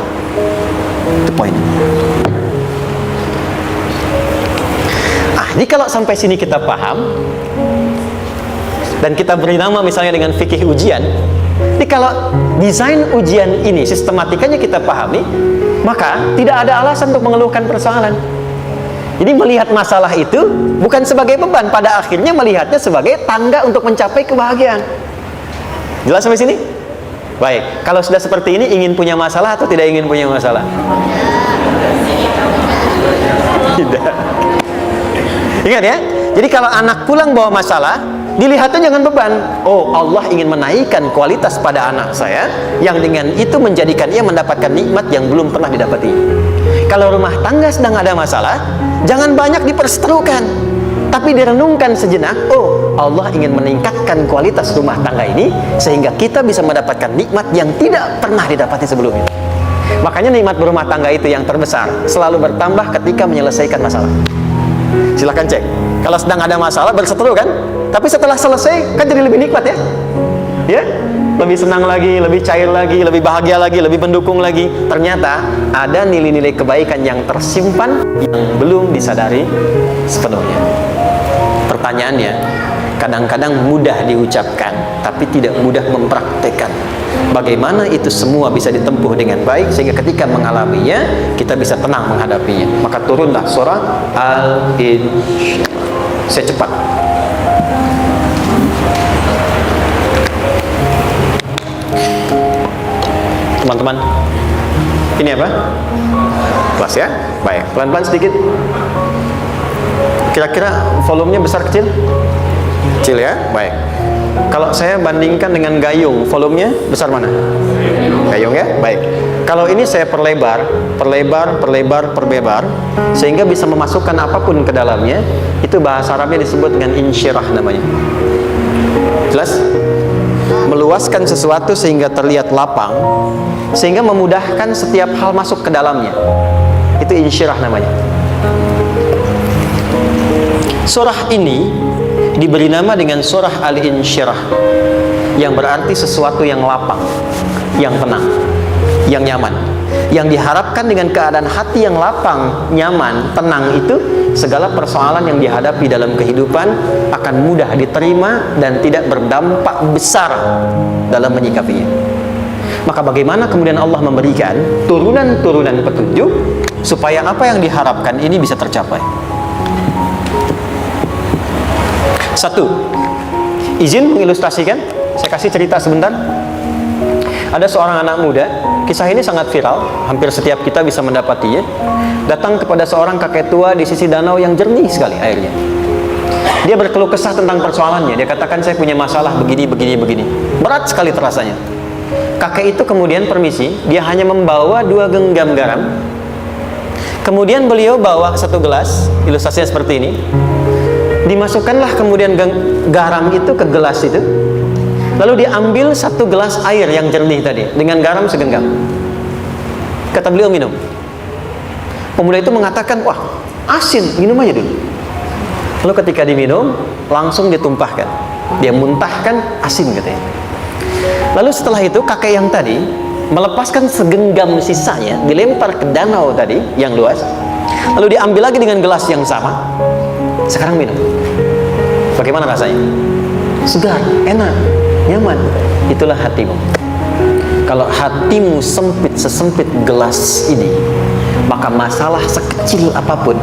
Itu poin. Jadi kalau sampai sini kita paham dan kita beri nama misalnya dengan fikih ujian. Jadi kalau desain ujian ini sistematikanya kita pahami, maka tidak ada alasan untuk mengeluhkan persoalan. Jadi melihat masalah itu bukan sebagai beban, pada akhirnya melihatnya sebagai tangga untuk mencapai kebahagiaan. Jelas sampai sini? Baik, kalau sudah seperti ini, ingin punya masalah atau tidak ingin punya masalah? Tidak. Ingat ya, jadi kalau anak pulang bawa masalah, dilihatnya jangan beban. Oh, Allah ingin menaikkan kualitas pada anak saya, yang dengan itu menjadikan ia mendapatkan nikmat yang belum pernah didapati. Kalau rumah tangga sedang ada masalah, jangan banyak diperseterukan, tapi direnungkan sejenak. Oh, Allah ingin meningkatkan kualitas rumah tangga ini sehingga kita bisa mendapatkan nikmat yang tidak pernah didapati sebelumnya. Makanya nikmat berumah tangga itu yang terbesar selalu bertambah ketika menyelesaikan masalah. Silahkan cek. Kalau sedang ada masalah berseteru kan, tapi setelah selesai kan jadi lebih nikmat ya. Ya, lebih senang lagi, lebih cair lagi, lebih bahagia lagi, lebih mendukung lagi. Ternyata ada nilai-nilai kebaikan yang tersimpan yang belum disadari sepenuhnya. Pertanyaannya, kadang-kadang mudah diucapkan, tapi tidak mudah mempraktekkan. Bagaimana itu semua bisa ditempuh dengan baik sehingga ketika mengalaminya kita bisa tenang menghadapinya. Maka turunlah surah Al-Insyirah. Saya cepat. Teman-teman, ini apa? Kelas ya? Baik, pelan-pelan sedikit. Kira-kira volumenya besar kecil? Kecil ya? Baik. Kalau saya bandingkan dengan gayung, volumenya besar mana? Gayung ya? Baik. Kalau ini saya perlebar, sehingga bisa memasukkan apapun ke dalamnya. Itu bahasa Arabnya disebut dengan insyirah namanya. Jelas? Meluaskan sesuatu sehingga terlihat lapang, sehingga memudahkan setiap hal masuk ke dalamnya. Itu insyirah namanya. Surah ini diberi nama dengan surah Al-Insyirah, yang berarti sesuatu yang lapang, yang tenang, yang nyaman. Yang diharapkan dengan keadaan hati yang lapang, nyaman, tenang itu, segala persoalan yang dihadapi dalam kehidupan akan mudah diterima dan tidak berdampak besar dalam menyikapinya. Maka bagaimana kemudian Allah memberikan turunan-turunan petunjuk supaya apa yang diharapkan ini bisa tercapai? Satu, izin mengilustrasikan. Saya kasih cerita sebentar. Ada seorang anak muda, kisah ini sangat viral, hampir setiap kita bisa mendapatinya. Datang kepada seorang kakek tua di sisi danau yang jernih sekali airnya. Dia berkeluh kesah tentang persoalannya. Dia katakan, saya punya masalah begini. Berat sekali terasanya. Kakek itu kemudian permisi, dia hanya membawa 2 genggam garam. Kemudian beliau bawa 1 gelas, ilustrasinya seperti ini. Dimasukkanlah kemudian garam itu ke gelas itu. Lalu diambil 1 gelas air yang jernih tadi dengan garam segenggam. Kata beliau, minum. Pemuda itu mengatakan, wah, asin, minum aja dulu. Lalu ketika diminum, langsung ditumpahkan. Dia muntahkan, asin katanya. Lalu setelah itu kakek yang tadi melepaskan segenggam sisanya, dilempar ke danau tadi yang luas. Lalu diambil lagi dengan gelas yang sama. Sekarang minum. Bagaimana rasanya? Segar, enak, nyaman. Itulah hatimu. Kalau hatimu sempit sesempit gelas ini, maka masalah sekecil apapun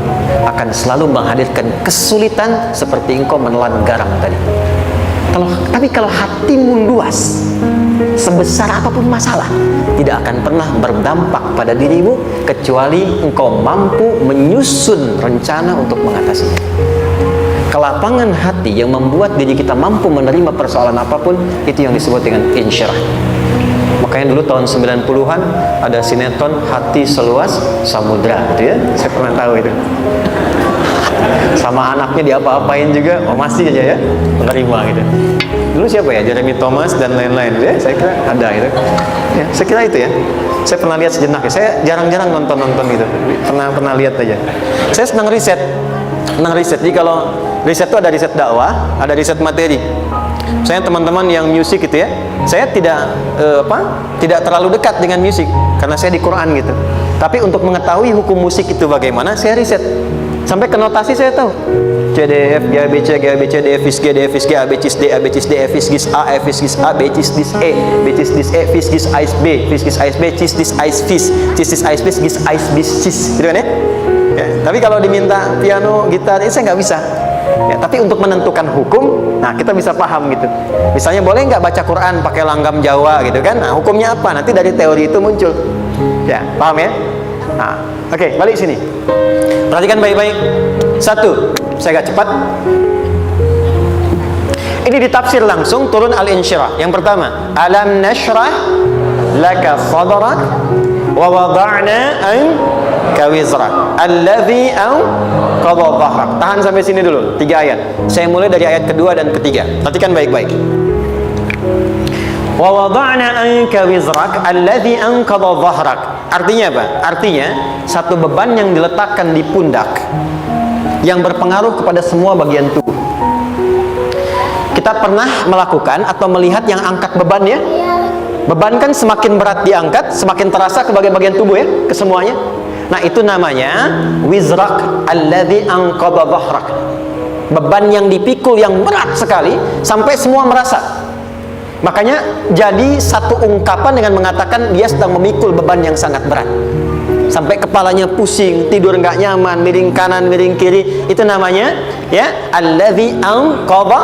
akan selalu menghadirkan kesulitan seperti engkau menelan garam tadi. Tapi kalau hatimu luas, sebesar apapun masalah tidak akan pernah berdampak pada dirimu kecuali engkau mampu menyusun rencana untuk mengatasinya. Kelapangan hati yang membuat diri kita mampu menerima persoalan apapun, itu yang disebut dengan insyirah. Makanya dulu tahun 90-an ada sinetron Hati Seluas Samudra, gitu ya. Saya pernah tahu itu. Sama anaknya diapa-apain juga, oh masih aja ya menerima gitu. Dulu siapa ya, Jeremy Thomas dan lain-lain ya, saya kira ada itu ya, saya kira itu ya. Saya pernah lihat sejenak ya, saya jarang-jarang nonton gitu, pernah lihat aja. Saya senang riset. Jadi kalau riset itu ada riset dakwah, ada riset materi. Saya teman-teman yang musik gitu ya, saya tidak terlalu dekat dengan musik karena saya di Quran gitu. Tapi untuk mengetahui hukum musik itu bagaimana, saya riset. Sampai ke notasi saya tahu. C, D, F, G, A, B, C, G, A, B, C, D, F, G, D, F, G, A, B, C, D, A, B, C, D, F, G, A, F, G, A, B, C, D, E, B, C, D, E, F, G, A, B, F, G, A, B, C, D, A, F, G, A, B, C, D, A, B, C, gitu kan ya? Ya, tapi kalau diminta piano, gitar, ini saya nggak bisa. Ya, tapi untuk menentukan hukum, nah kita bisa paham gitu. Misalnya boleh nggak baca Quran pakai langgam Jawa gitu kan? Nah hukumnya apa? Nanti dari teori itu muncul. Ya, paham ya? Nah, oke, balik sini. Perhatikan baik-baik. 1, saya agak cepat. Ini ditafsir langsung turun Al-Insyirah. Yang pertama, alam nashrah laka sadrak wa wada'na anka wizrak alladhi anqadha dhahrak. Tahan sampai sini dulu, 3 ayat. Saya mulai dari ayat kedua dan ketiga. Perhatikan baik-baik. Wa wada'na anka wizrak alladhi anqadha dhahrak. Artinya apa? Artinya satu beban yang diletakkan di pundak yang berpengaruh kepada semua bagian tubuh. Kita pernah melakukan atau melihat yang angkat beban ya? Beban kan semakin berat diangkat, semakin terasa ke bagian-bagian tubuh ya, ke semuanya. Nah, itu namanya wizrak alladzi anqadha dhahrak. Beban yang dipikul yang berat sekali sampai semua merasa. Makanya jadi satu ungkapan dengan mengatakan dia sedang memikul beban yang sangat berat. Sampai kepalanya pusing, tidur nggak nyaman, miring kanan, miring kiri. Itu namanya ya alladzi anqadha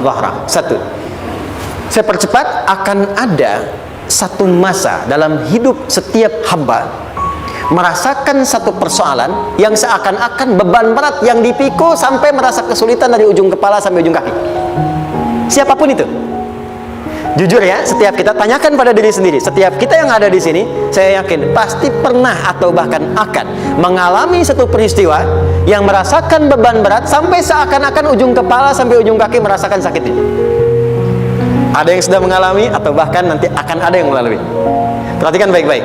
dhahrak. 1. Saya percepat, akan ada satu masa dalam hidup setiap hamba merasakan satu persoalan yang seakan-akan beban berat yang dipikul sampai merasa kesulitan dari ujung kepala sampai ujung kaki. Siapapun itu. Jujur ya, setiap kita tanyakan pada diri sendiri. Setiap kita yang ada di sini, saya yakin pasti pernah atau bahkan akan mengalami satu peristiwa yang merasakan beban berat sampai seakan-akan ujung kepala sampai ujung kaki merasakan sakitnya. Ada yang sudah mengalami atau bahkan nanti akan ada yang melalui. Perhatikan baik-baik.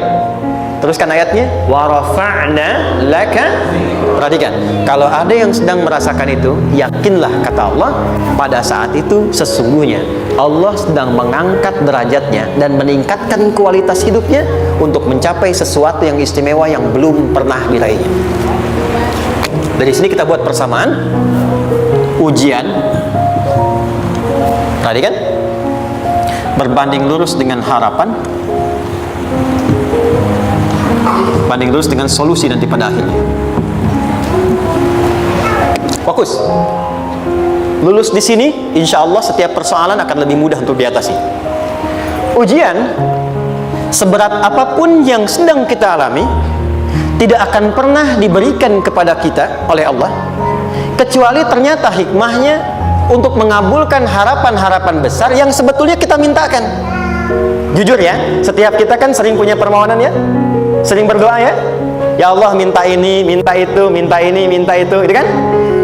Teruskan ayatnya. Wa rafa'na laka. Perhatikan. Kalau ada yang sedang merasakan itu, yakinlah kata Allah, pada saat itu sesungguhnya Allah sedang mengangkat derajatnya dan meningkatkan kualitas hidupnya untuk mencapai sesuatu yang istimewa yang belum pernah diraihnya. Dari sini kita buat persamaan. Ujian, tadi kan, berbanding lurus dengan harapan, banding lurus dengan solusi nanti pada akhirnya. Fokus. Lulus di sini, insya Allah setiap persoalan akan lebih mudah untuk diatasi. Ujian, seberat apapun yang sedang kita alami, tidak akan pernah diberikan kepada kita oleh Allah, kecuali ternyata hikmahnya untuk mengabulkan harapan-harapan besar yang sebetulnya kita mintakan. Jujur ya, setiap kita kan sering punya permohonan ya, sering berdoa ya, ya Allah minta ini, minta itu, minta ini, minta itu, gitu kan?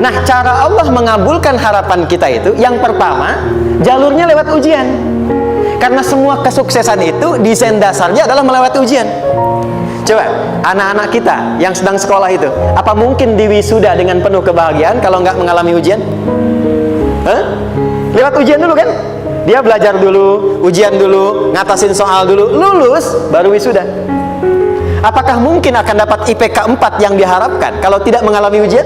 Nah, cara Allah mengabulkan harapan kita itu, yang pertama, jalurnya lewat ujian. Karena semua kesuksesan itu desain dasarnya adalah melewati ujian. Coba, anak-anak kita yang sedang sekolah itu, apa mungkin diwisuda dengan penuh kebahagiaan kalau nggak mengalami ujian? Lewat ujian dulu kan? Dia belajar dulu, ujian dulu, ngatasin soal dulu, lulus, baru wisuda. Apakah mungkin akan dapat IPK 4 yang diharapkan kalau tidak mengalami ujian?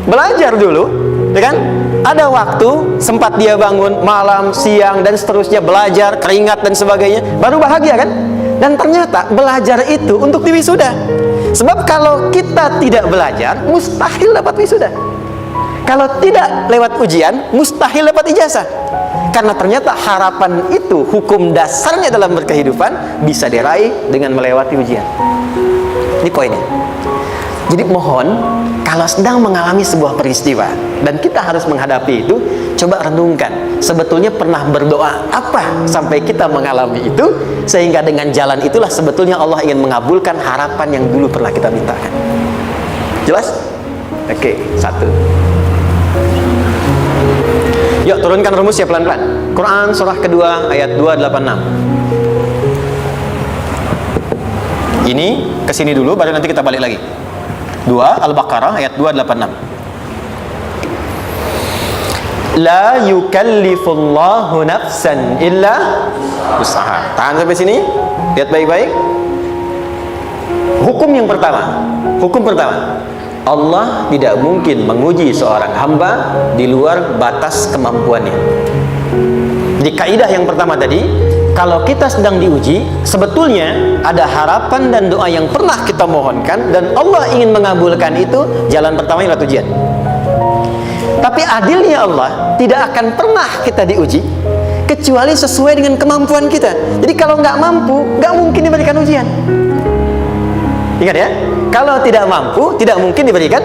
Belajar dulu, ya kan? Ada waktu, sempat dia bangun malam, siang, dan seterusnya, belajar, keringat, dan sebagainya, baru bahagia kan? Dan ternyata belajar itu untuk diwisuda. Sebab kalau kita tidak belajar, mustahil dapat wisuda. Kalau tidak lewat ujian, mustahil dapat ijazah. Karena ternyata harapan itu, hukum dasarnya dalam berkehidupan, bisa diraih dengan melewati ujian. Ini poinnya. Jadi mohon, kalau sedang mengalami sebuah peristiwa dan kita harus menghadapi itu, coba renungkan, sebetulnya pernah berdoa apa sampai kita mengalami itu, sehingga dengan jalan itulah sebetulnya Allah ingin mengabulkan harapan yang dulu pernah kita mintakan. Jelas? Oke, satu. Yuk turunkan rumusnya pelan-pelan. Quran surah kedua ayat 286. Ini kesini dulu, baru nanti kita balik lagi. 2 Al-Baqarah ayat 286. La yukallifullahu nafsan illa wus'aha. Tahan sampai sini. Lihat baik-baik. Hukum yang pertama. Hukum pertama. Allah tidak mungkin menguji seorang hamba di luar batas kemampuannya. Di kaidah yang pertama tadi, kalau kita sedang diuji, sebetulnya ada harapan dan doa yang pernah kita mohonkan dan Allah ingin mengabulkan itu, jalan pertama lewat ujian. Tapi adilnya Allah, tidak akan pernah kita diuji kecuali sesuai dengan kemampuan kita. Jadi kalau nggak mampu, nggak mungkin diberikan ujian. Ingat ya, kalau tidak mampu, tidak mungkin diberikan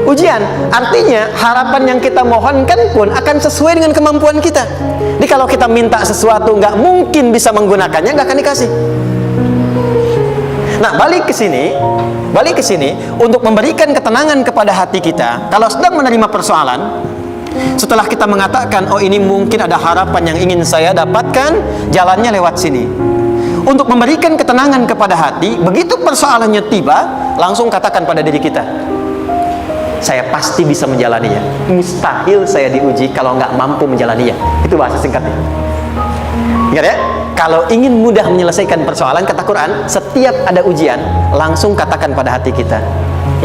ujian. Artinya harapan yang kita mohonkan pun akan sesuai dengan kemampuan kita. Jadi kalau kita minta sesuatu nggak mungkin bisa menggunakannya, nggak akan dikasih. Nah, balik ke sini untuk memberikan ketenangan kepada hati kita. Kalau sedang menerima persoalan, setelah kita mengatakan, oh ini mungkin ada harapan yang ingin saya dapatkan, jalannya lewat sini. Untuk memberikan ketenangan kepada hati, begitu persoalannya tiba, langsung katakan pada diri kita, saya pasti bisa menjalaninya. Mustahil saya diuji kalau nggak mampu menjalaninya. Itu bahasa singkatnya. Ingat ya, kalau ingin mudah menyelesaikan persoalan, kata Quran, setiap ada ujian, langsung katakan pada hati kita,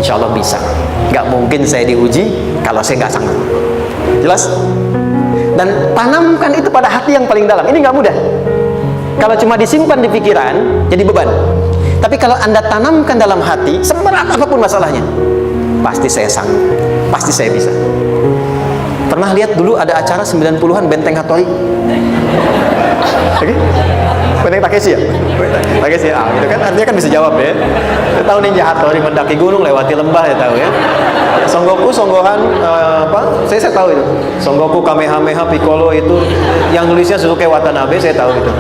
insya Allah bisa. Nggak mungkin saya diuji kalau saya nggak sanggup. Jelas? Dan tanamkan itu pada hati yang paling dalam. Ini nggak mudah. Kalau cuma disimpan di pikiran, jadi beban. Tapi kalau Anda tanamkan dalam hati, seberat apapun masalahnya, pasti saya sanggup, pasti saya bisa. Pernah lihat dulu ada acara 90-an Benteng Hattori? Oke? Benteng Takeshi ya? Takeshi ya? Itu kan artinya kan bisa jawab ya. Saya tahu Ninja Hattori mendaki gunung, lewati lembah, ya tahu ya. Son Goku, Son Gohan, saya tahu itu. Son Goku, Kamehameha, Piccolo itu yang nulisnya Suzuki Watanabe, saya tahu itu.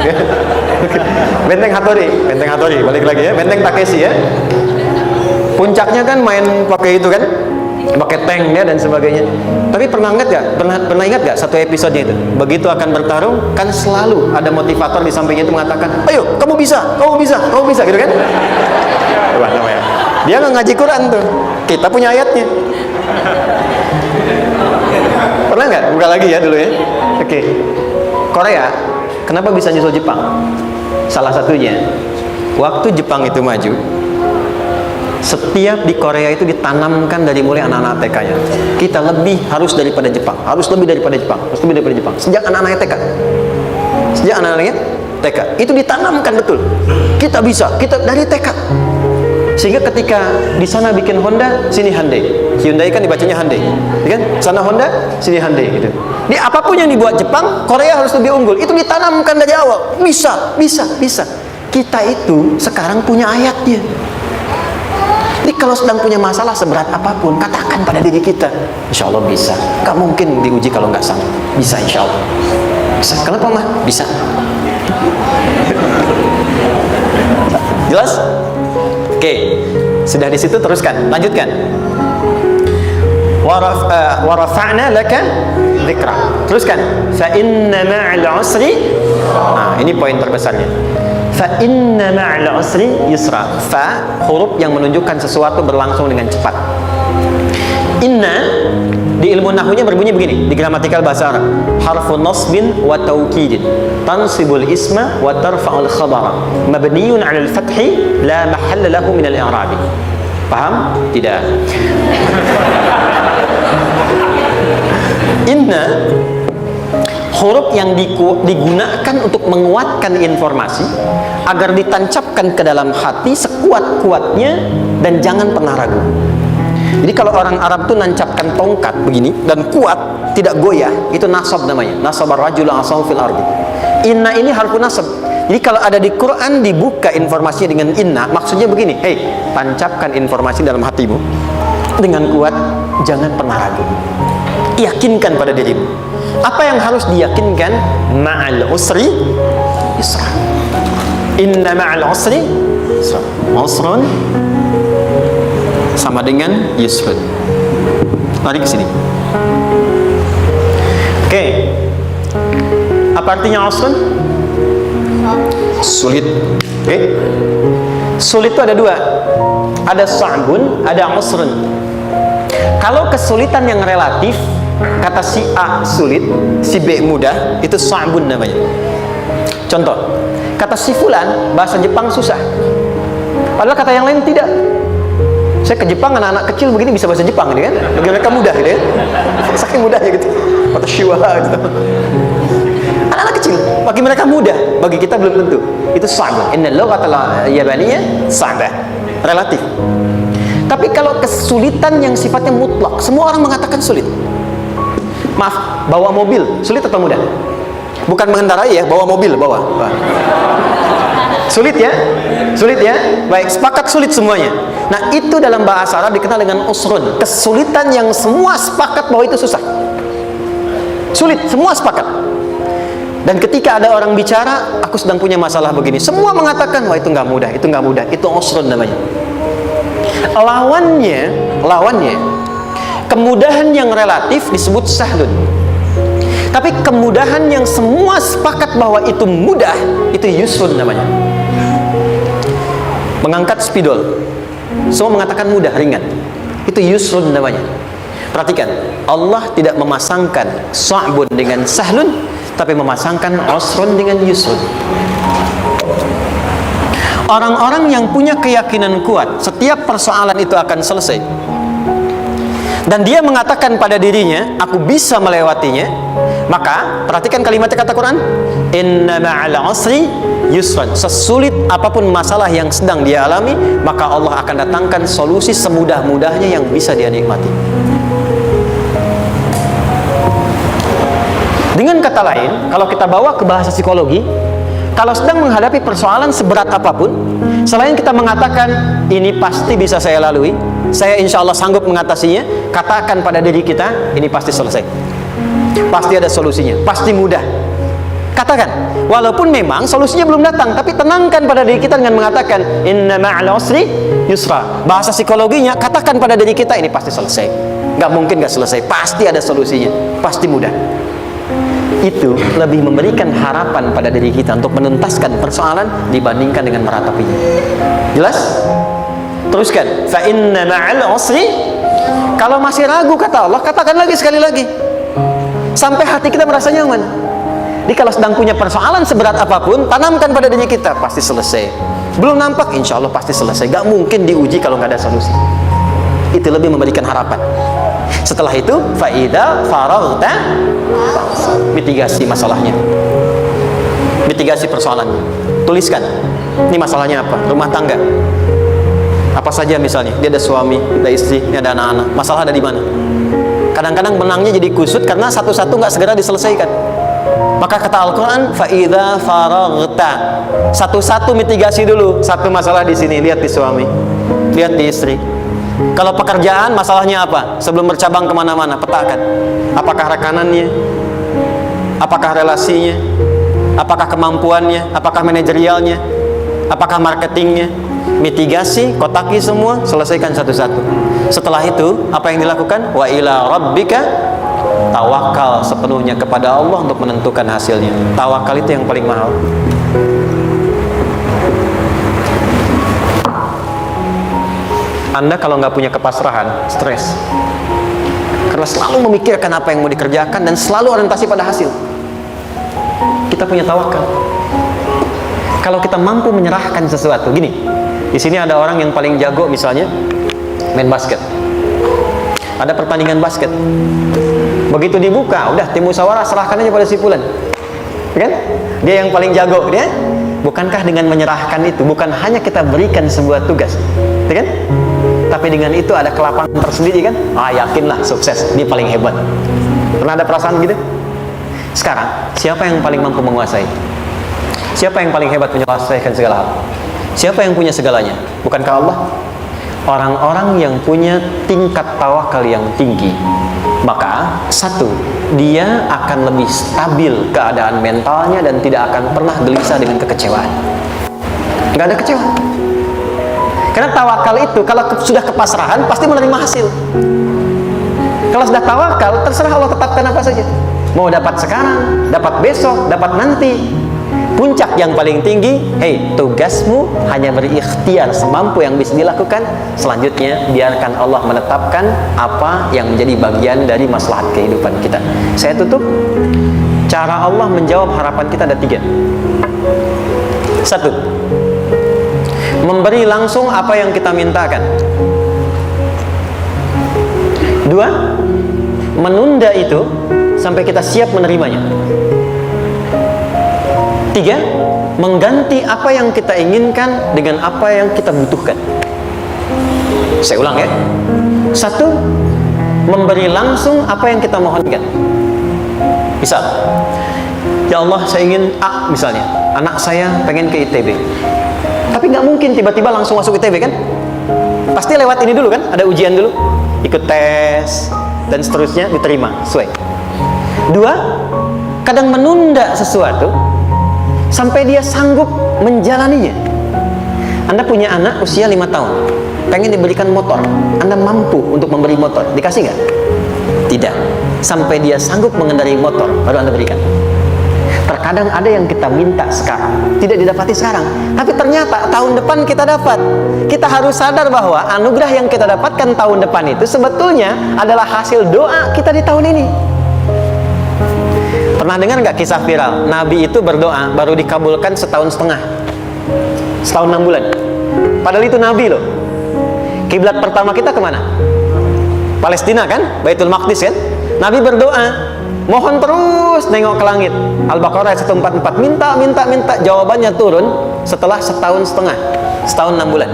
Benteng Hattori, balik lagi ya. Benteng Takeshi ya. Puncaknya kan main pakai itu kan, pakai tanknya dan sebagainya. Tapi pernah ingat gak satu episode itu? Begitu akan bertarung, kan selalu ada motivator di sampingnya itu mengatakan, ayo kamu bisa, gitu kan? Coba namanya. Dia nggak ngaji Quran tuh, kita punya ayatnya. Pernah nggak? Buka lagi ya dulu ya. Oke. Korea, kenapa bisa nyusul Jepang? Salah satunya, waktu Jepang itu maju, setiap di Korea itu ditanamkan dari mulai anak-anak TK-nya. Kita harus lebih daripada Jepang. Sejak anak-anaknya TK. Itu ditanamkan betul. Kita bisa, kita dari TK. Sehingga ketika di sana bikin Honda, sini Hyundai. Hyundai kan dibacanya Hyundai, ya kan? Sana Honda, sini Hyundai gitu. Di apapun yang dibuat Jepang, Korea harus lebih unggul. Itu ditanamkan dari awal. Bisa. Kita itu sekarang punya ayatnya. Jadi kalau sedang punya masalah seberat apapun, katakan pada diri kita, insya Allah bisa. Gak mungkin diuji kalau nggak sanggup. Bisa insya Allah. Bisa. Kenapa mah? Bisa. Jelas? Oke, sudah di situ teruskan, lanjutkan. Warafa'na laka dzikra. Teruskan. Fa inna ma'al usri. Nah, ini poin terbesarnya. Fa inna ma'al usri yusra. Fa huruf yang menunjukkan sesuatu berlangsung dengan cepat. Inna di ilmu nahwunya berbunyi begini, di gramatikal bahasa Arab. Harfu nasbin wa taukidin, tansibul isma wa tarfa'ul khabara, mabniyun 'alal fathi, la mahalla lahu min al-i'rab. Paham? Tidak. Inna huruf yang digunakan untuk menguatkan informasi agar ditancapkan ke dalam hati sekuat-kuatnya dan jangan pernah ragu. Jadi kalau orang Arab tuh nancapkan tongkat begini dan kuat, tidak goyah, itu nasab namanya. Nasabar rajul asam fil ardi. Inna ini harfu nasab. Jadi kalau ada di Quran dibuka informasinya dengan inna, maksudnya begini, hei, tancapkan informasi dalam hatimu dengan kuat, jangan pernah ragu. Yakinkan pada dirimu. Apa yang harus diyakinkan? Ma'al usri yusra. Inna ma'al usri yusra. Usrun sama dengan yusrun. Mari ke sini. Oke. Apa artinya usrun? Sulit. Oke. Sulit itu ada dua. Ada sa'bun, ada usrun. Kalau kesulitan yang relatif, kata si A sulit, si B mudah, itu sa'bun namanya. Contoh, kata si fulan bahasa Jepang susah. Padahal kata yang lain tidak. Saya ke Jepang, anak-anak kecil begini bisa bahasa Jepang gitu kan? Bagi mereka mudah gitu ya. Saking mudahnya gitu. Atau shiwa gitu. Anak-anak kecil, bagi mereka mudah, bagi kita belum tentu. Itu sa'bun. Innal lughatal yabaniyah sa'bah. Relatif. Tapi kalau kesulitan yang sifatnya mutlak, semua orang mengatakan sulit. Maaf, bawa mobil sulit atau mudah? Bukan mengendarai ya, bawa mobil, bawa. Sulit ya? Sulit ya? Baik, sepakat sulit semuanya. Nah, itu dalam bahasa Arab dikenal dengan usrun. Kesulitan yang semua sepakat bahwa itu susah. Sulit, semua sepakat. Dan ketika ada orang bicara, aku sedang punya masalah begini, semua mengatakan, wah itu nggak mudah, itu usrun namanya. Lawannya, kemudahan yang relatif disebut sahlun. Tapi kemudahan yang semua sepakat bahwa itu mudah, itu yusrun namanya. Mengangkat spidol, semua mengatakan mudah, ringan, itu yusrun namanya. Perhatikan, Allah tidak memasangkan sa'bun dengan sahlun, tapi memasangkan usrun dengan yusrun. Orang-orang yang punya keyakinan kuat, setiap persoalan itu akan selesai, dan dia mengatakan pada dirinya, aku bisa melewatinya, maka perhatikan kalimat kata Quran, inna ma'al usri yusran. Sesulit apapun masalah yang sedang dia alami, maka Allah akan datangkan solusi semudah-mudahnya yang bisa dia nikmati. Dengan kata lain, kalau kita bawa ke bahasa psikologi, kalau sedang menghadapi persoalan seberat apapun, selain kita mengatakan ini pasti bisa saya lalui, saya insya Allah sanggup mengatasinya, katakan pada diri kita, ini pasti selesai, pasti ada solusinya, pasti mudah. Katakan, walaupun memang solusinya belum datang, tapi tenangkan pada diri kita dengan mengatakan inna ma'al usri yusra. Bahasa psikologinya, katakan pada diri kita, ini pasti selesai. Nggak mungkin nggak selesai, pasti ada solusinya, pasti mudah. Itu lebih memberikan harapan pada diri kita untuk menuntaskan persoalan dibandingkan dengan meratapinya. Jelas? Teruskan. Fa inna ma'al usri. Kalau masih ragu kata Allah, katakan lagi sekali lagi sampai hati kita merasa nyaman. Jadi kalau sedang punya persoalan seberat apapun, tanamkan pada diri kita, pasti selesai. Belum nampak, insya Allah pasti selesai. Gak mungkin diuji kalau nggak ada solusi. Itu lebih memberikan harapan. Setelah itu, faida faraghta, mitigasi masalahnya, mitigasi persoalannya. Tuliskan, ini masalahnya apa? Rumah tangga, apa saja misalnya. Dia ada suami, ada istri, ada anak-anak. Masalah ada di mana? Kadang-kadang benangnya jadi kusut karena satu-satu nggak segera diselesaikan. Maka kata Al-Quran, faida faraghta, satu-satu mitigasi dulu. Satu masalah di sini, lihat di suami, lihat di istri. Kalau pekerjaan, masalahnya apa? Sebelum bercabang kemana-mana, petakan. Apakah rekanannya? Apakah relasinya? Apakah kemampuannya? Apakah manajerialnya? Apakah marketingnya? Mitigasi, kotaki semua, selesaikan satu-satu. Setelah itu, apa yang dilakukan? Wa ila rabbika, tawakal sepenuhnya kepada Allah untuk menentukan hasilnya. Tawakal itu yang paling mahal. Anda kalau nggak punya kepasrahan, stres. Karena selalu memikirkan apa yang mau dikerjakan dan selalu orientasi pada hasil. Kita punya tawakal. Kalau kita mampu menyerahkan sesuatu, gini. Di sini ada orang yang paling jago misalnya main basket. Ada pertandingan basket. Begitu dibuka, udah tim musyawarah serahkan aja pada si Fulan. Kan? Dia yang paling jago, dia. Bukankah dengan menyerahkan itu bukan hanya kita berikan sebuah tugas, kan? Tapi dengan itu ada kelapangan tersendiri kan? Yakinlah sukses, dia paling hebat. Pernah ada perasaan gitu? Sekarang, siapa yang paling mampu menguasai? Siapa yang paling hebat menyelesaikan segala hal? Siapa yang punya segalanya? Bukankah Allah? Orang-orang yang punya tingkat tawakal yang tinggi, maka satu, dia akan lebih stabil keadaan mentalnya dan tidak akan pernah gelisah dengan kekecewaan. Nggak ada kecewa. Karena tawakal itu kalau sudah kepasrahan pasti menerima hasil. Kalau sudah tawakal, terserah Allah tetapkan apa saja. Mau dapat sekarang, dapat besok, dapat nanti. Puncak yang paling tinggi, tugasmu hanya berikhtiar semampu yang bisa dilakukan. Selanjutnya biarkan Allah menetapkan apa yang menjadi bagian dari maslahat kehidupan kita. Saya tutup. Cara Allah menjawab harapan kita ada 3. 1, memberi langsung apa yang kita mintakan. 2, menunda itu sampai kita siap menerimanya. 3, mengganti apa yang kita inginkan dengan apa yang kita butuhkan. Saya ulang ya. 1, memberi langsung apa yang kita mohonkan. Misal, ya Allah saya ingin A misalnya, anak saya pengen ke ITB. Tapi nggak mungkin tiba-tiba langsung masuk ITB kan? Pasti lewat ini dulu kan? Ada ujian dulu, ikut tes dan seterusnya diterima sesuai. 2, kadang menunda sesuatu sampai dia sanggup menjalaninya. Anda punya anak usia 5 tahun, pengen diberikan motor, Anda mampu untuk memberi motor, dikasih nggak? Tidak. Sampai dia sanggup mengendarai motor, baru Anda berikan. Terkadang ada yang kita minta sekarang, tidak didapati sekarang, tapi ternyata tahun depan kita dapat. Kita harus sadar bahwa anugerah yang kita dapatkan tahun depan itu sebetulnya adalah hasil doa kita di tahun ini. Pernah dengar nggak kisah viral? Nabi itu berdoa baru dikabulkan setahun setengah, setahun 6 bulan. Padahal itu Nabi loh. Kiblat pertama kita kemana? Palestina kan? Baitul Maqdis kan? Nabi berdoa, mohon terus nengok ke langit. Al-Baqarah 144, minta, jawabannya turun setelah setahun setengah, setahun 6 bulan.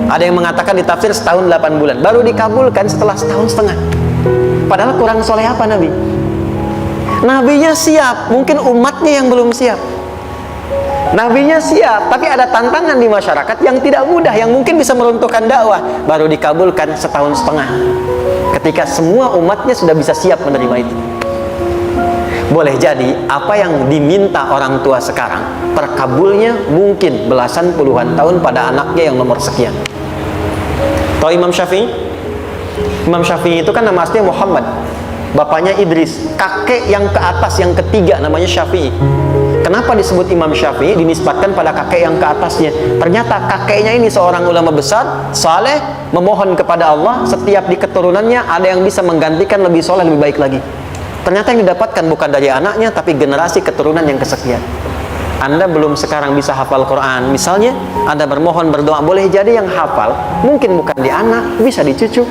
Ada yang mengatakan di tafsir setahun 8 bulan, baru dikabulkan setelah setahun setengah. Padahal kurang soleh apa Nabi? Nabinya siap, mungkin umatnya yang belum siap. Nabinya siap, tapi ada tantangan di masyarakat yang tidak mudah, yang mungkin bisa meruntuhkan dakwah. Baru dikabulkan setahun setengah, ketika semua umatnya sudah bisa siap menerima itu. Boleh jadi apa yang diminta orang tua sekarang, terkabulnya mungkin belasan puluhan tahun pada anaknya yang nomor sekian. Tahu Imam Syafi'i? Imam Syafi'i itu kan nama aslinya Muhammad, bapaknya Idris, kakek yang ke atas yang ketiga namanya Syafi'i. Kenapa disebut Imam Syafi'i? Dinisbatkan pada kakek yang ke atasnya. Ternyata kakeknya ini seorang ulama besar, saleh, memohon kepada Allah, setiap di keturunannya ada yang bisa menggantikan lebih soleh, lebih baik lagi. Ternyata yang didapatkan bukan dari anaknya, tapi generasi keturunan yang kesekian. Anda belum sekarang bisa hafal Quran, misalnya Anda bermohon, berdoa, boleh jadi yang hafal mungkin bukan di anak, bisa di cucu,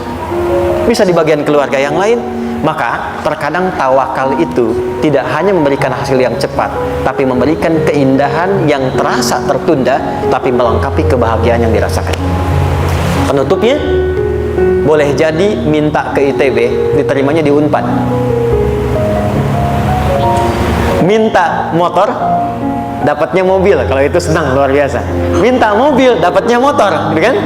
bisa di bagian keluarga yang lain. Maka terkadang tawakal itu tidak hanya memberikan hasil yang cepat, tapi memberikan keindahan yang terasa tertunda, tapi melengkapi kebahagiaan yang dirasakan. Penutupnya, boleh jadi minta ke ITB, diterimanya di Unpad. Minta motor, dapatnya mobil. Kalau itu senang, luar biasa. Minta mobil, dapatnya motor, gitu kan?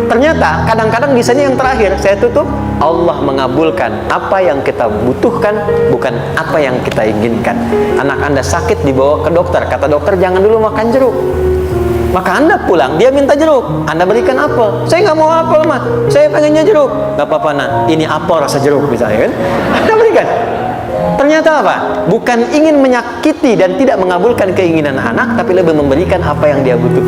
Ternyata kadang-kadang di sini yang terakhir saya tutup, Allah mengabulkan apa yang kita butuhkan, bukan apa yang kita inginkan. Anak Anda sakit, dibawa ke dokter, kata dokter jangan dulu makan jeruk. Maka Anda pulang, dia minta jeruk, Anda berikan apel. Saya nggak mau apel mah, saya pengennya jeruk. Gak apa-apa nak, ini apel rasa jeruk misalnya kan, Anda berikan. Ternyata apa? Bukan ingin menyakiti dan tidak mengabulkan keinginan anak, tapi lebih memberikan apa yang dia butuh.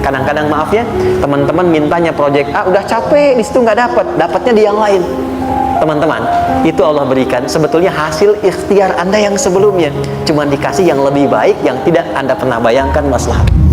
Kadang-kadang maaf ya, teman-teman mintanya proyek A, udah capek di situ nggak dapat, dapatnya di yang lain. Teman-teman, itu Allah berikan sebetulnya hasil ikhtiar Anda yang sebelumnya, cuma dikasih yang lebih baik yang tidak Anda pernah bayangkan maslahat.